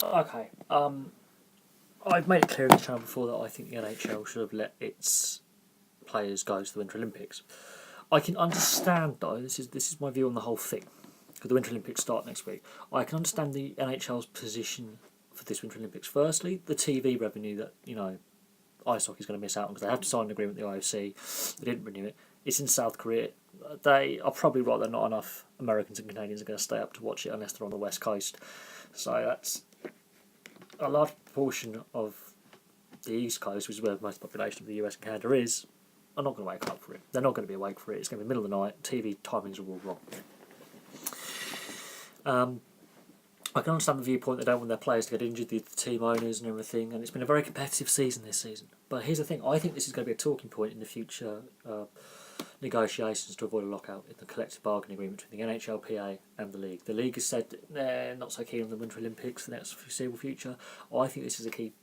Okay. I've made it clear in the channel before that I think the NHL should have let its players go to the Winter Olympics. I can understand though. This is my view on the whole thing. Because the Winter Olympics start next week. I can understand the NHL's position for this Winter Olympics. Firstly, the TV revenue that ice hockey is going to miss out on because they have to sign an agreement with the IOC. They didn't renew it. It's in South Korea. They are probably right that not enough Americans and Canadians are going to stay up to watch it unless they're on the West Coast. So that's a large proportion of the East Coast, which is where most of the population of the US and Canada is, are not going to wake up for it. They're not going to be awake for it. It's going to be middle of the night. TV timings are all wrong. I can understand the viewpoint they don't want their players to get injured, the team owners and everything, and it's been a very competitive season this season. But here's the thing, I think this is going to be a talking point in the future negotiations to avoid a lockout in the collective bargaining agreement between the NHLPA and the league. The league has said that they're not so keen on the Winter Olympics for the next foreseeable future. I think this is a key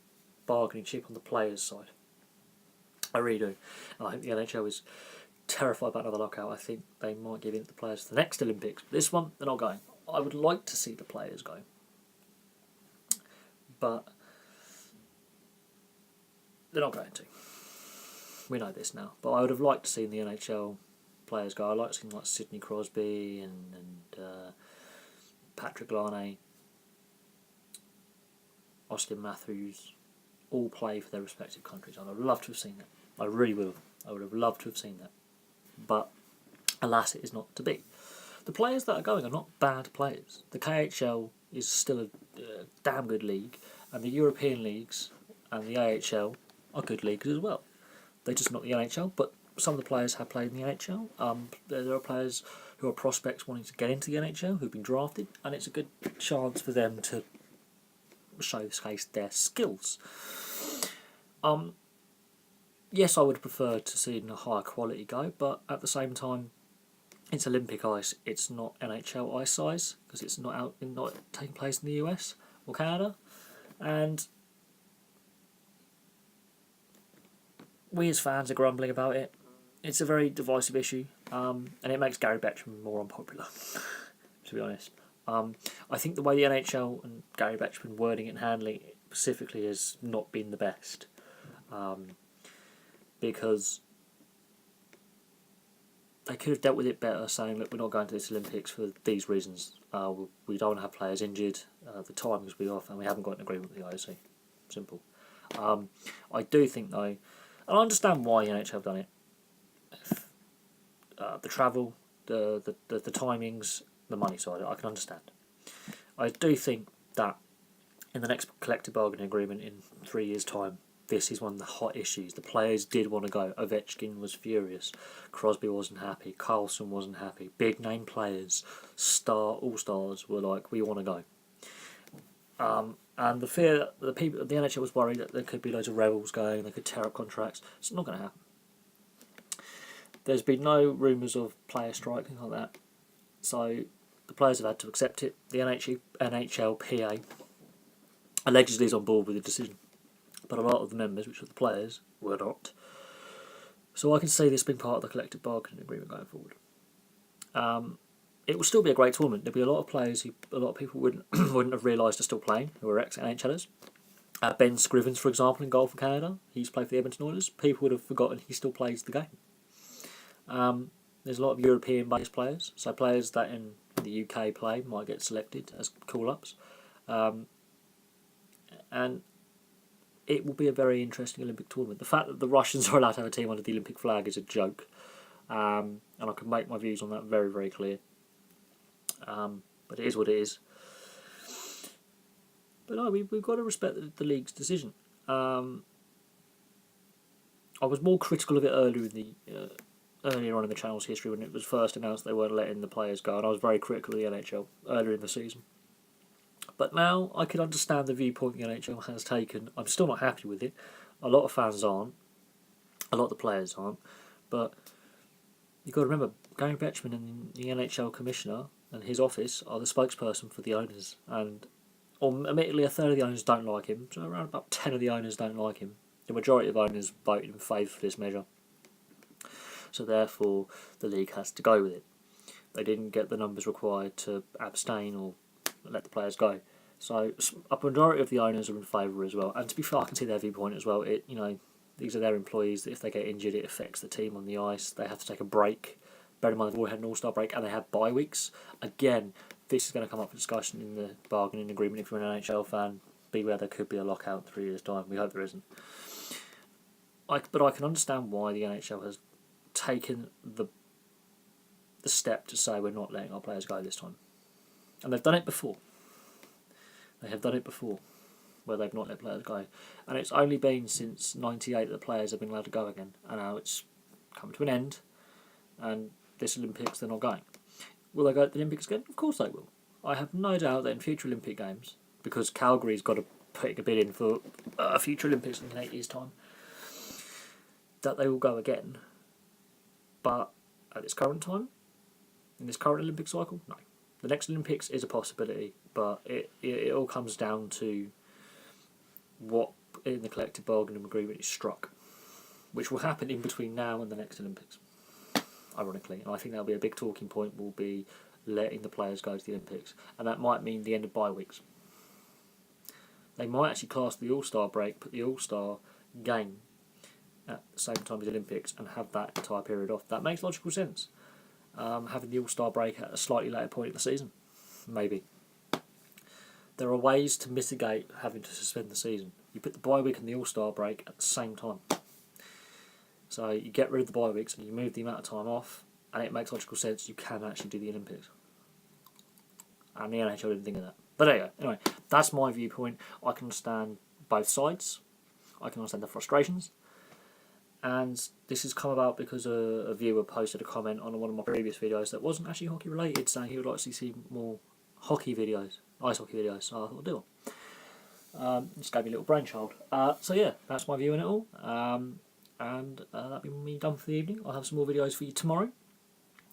bargaining chip on the players' side. I really do. And I think the NHL is terrified about another lockout. I think they might give in to the players for the next Olympics. But this one, they're not going. I would like to see the players go. But they're not going to. We know this now. But I would have liked to see the NHL players go. I like seeing like Sidney Crosby and Patrick Laine, Austin Matthews, all play for their respective countries. I would love to have seen that. I really would have. I would have loved to have seen that. But alas, it is not to be. The players that are going are not bad players. The KHL is still a damn good league, and the European leagues and the AHL are good leagues as well. They're just not the NHL, but some of the players have played in the NHL. There are players who are prospects wanting to get into the NHL who've been drafted, and it's a good chance for them to showcase their skills. Yes, I would prefer to see a higher quality go, but at the same time, it's Olympic ice. It's not NHL ice size because it's not taking place in the US or Canada, and we as fans are grumbling about it. It's a very divisive issue, and it makes Gary Bettman more unpopular. To be honest, I think the way the NHL and Gary Bettman wording it and handling it specifically has not been the best, because they could have dealt with it better, saying, look, we're not going to this Olympics for these reasons. We don't want to have players injured, the timings will be off, and we haven't got an agreement with the IOC. Simple. I do think, though, and I understand why the NHL have done it. The travel, the timings, the money side, I can understand. I do think that in the next collective bargaining agreement in 3 years' time, this is one of the hot issues. The players did want to go. Ovechkin was furious. Crosby wasn't happy. Carlson wasn't happy. Big name players, all-stars were like, we want to go. And the fear that the NHL was worried that there could be loads of rebels going, they could tear up contracts. It's not going to happen. There's been no rumours of player strike, things like that. So the players have had to accept it. The NHLPA allegedly is on board with the decision, but a lot of the members, which are the players, were not. So I can see this being part of the collective bargaining agreement going forward. It will still be a great tournament. There'll be a lot of players who a lot of people wouldn't have realised are still playing, who are ex-NHLers. Ben Scrivens, for example, in goal for Canada. He's played for the Edmonton Oilers. People would have forgotten he still plays the game. There's a lot of European-based players, so players that in the UK play might get selected as call-ups. And it will be a very interesting Olympic tournament. The fact that the Russians are allowed to have a team under the Olympic flag is a joke. And I can make my views on that very, very clear. But it is what it is. But no, we've got to respect the league's decision. I was more critical of it earlier on in the channel's history when it was first announced they weren't letting the players go, and I was very critical of the NHL earlier in the season. But now I can understand the viewpoint the NHL has taken. I'm still not happy with it. A lot of fans aren't. A lot of the players aren't. But you've got to remember, Gary Bettman and the NHL Commissioner and his office are the spokesperson for the owners. And admittedly, a third of the owners don't like him. So around about 10 of the owners don't like him. The majority of owners voted in favour for this measure. So therefore, the league has to go with it. They didn't get the numbers required to abstain or let the players go. So a majority of the owners are in favour as well. And to be fair, I can see their viewpoint as well. These are their employees. If they get injured, it affects the team on the ice. They have to take a break. Bear in mind, they've already had an All-Star break and they have bye weeks. Again, this is going to come up for discussion in the bargaining agreement. If you're an NHL fan, beware, there could be a lockout in 3 years' time. We hope there isn't. But I can understand why the NHL has taken the step to say we're not letting our players go this time. And they've done it before. They have done it before, where they've not let players go. And it's only been since '98 that players have been allowed to go again. And now it's come to an end. And this Olympics, they're not going. Will they go at the Olympics again? Of course they will. I have no doubt that in future Olympic Games, because Calgary's got to put a bid in for a future Olympics in 8 years' time, that they will go again. But at this current time, in this current Olympic cycle, no. The next Olympics is a possibility, but it all comes down to what in the collective bargaining agreement is struck, which will happen in between now and the next Olympics, ironically. And I think that'll be a big talking point, will be letting the players go to the Olympics. And that might mean the end of bye weeks. They might actually class the All-Star break, put the All-Star game at the same time as the Olympics and have that entire period off. That makes logical sense. Having the All-Star break at a slightly later point in the season, maybe. There are ways to mitigate having to suspend the season. You put the bye week and the All-Star break at the same time. So you get rid of the bye weeks and you move the amount of time off, and it makes logical sense. You can actually do the Olympics. And the NHL didn't think of that. But there you go. Anyway, that's my viewpoint. I can understand both sides. I can understand the frustrations. And this has come about because a viewer posted a comment on one of my previous videos that wasn't actually hockey related, saying he would like to see more hockey videos, ice hockey videos. So I thought I'd do one. Just gave me a little brainchild. So yeah, that's my view on it all. And that'll be me done for the evening. I'll have some more videos for you tomorrow.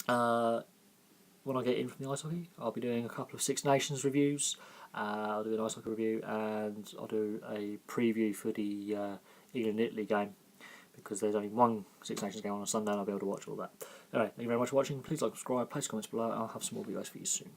When I get in from the ice hockey, I'll be doing a couple of Six Nations reviews. I'll do an ice hockey review, and I'll do a preview for the England-Italy game, because there's only one Six Nations game on a Sunday and I'll be able to watch all that. Anyway, thank you very much for watching. Please like, subscribe, place comments below, and I'll have some more videos for you soon.